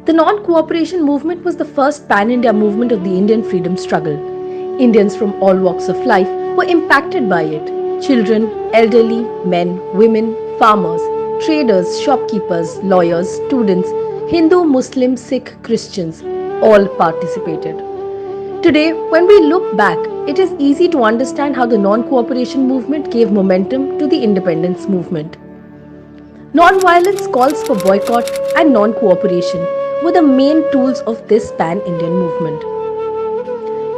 The non-cooperation movement was the first pan-India movement of the Indian freedom struggle. Indians from all walks of life were impacted by it. Children, elderly, men, women, farmers, traders, shopkeepers, lawyers, students, Hindu, Muslim, Sikh, Christians, all participated. Today, when we look back, it is easy to understand how the non-cooperation movement gave momentum to the independence movement. Non-violence calls for boycott and non-cooperation were the main tools of this pan-Indian movement.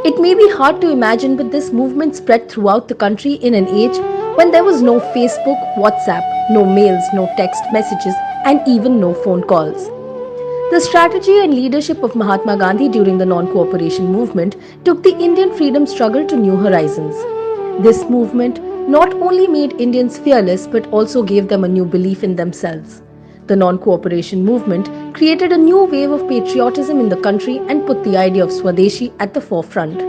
It may be hard to imagine, but this movement spread throughout the country in an age when there was no Facebook, WhatsApp, no mails, no text messages, and even no phone calls. The strategy and leadership of Mahatma Gandhi during the non-cooperation movement took the Indian freedom struggle to new horizons. This movement not only made Indians fearless but also gave them a new belief in themselves. The non-cooperation movement created a new wave of patriotism in the country and put the idea of Swadeshi at the forefront.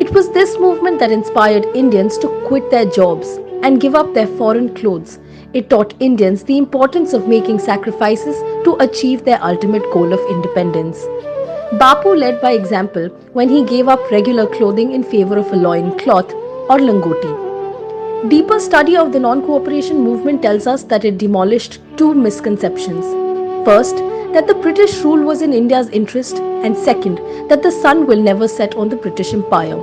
It was this movement that inspired Indians to quit their jobs and give up their foreign clothes. It taught Indians the importance of making sacrifices to achieve their ultimate goal of independence. Bapu led by example when he gave up regular clothing in favor of a loin cloth or langoti. Deeper study of the non-cooperation movement tells us that it demolished two misconceptions. First, that the British rule was in India's interest, and second, that the sun will never set on the British Empire.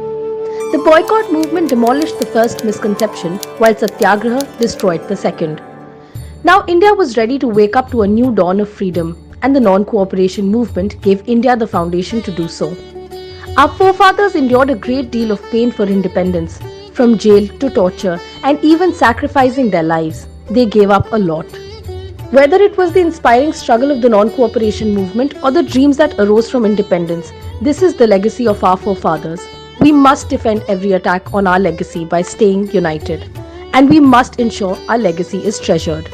The boycott movement demolished the first misconception, while Satyagraha destroyed the second. Now India was ready to wake up to a new dawn of freedom, and the non-cooperation movement gave India the foundation to do so. Our forefathers endured a great deal of pain for independence, from jail to torture, and even sacrificing their lives. They gave up a lot. Whether it was the inspiring struggle of the non-cooperation movement or the dreams that arose from independence, this is the legacy of our forefathers. We must defend every attack on our legacy by staying united, and we must ensure our legacy is treasured.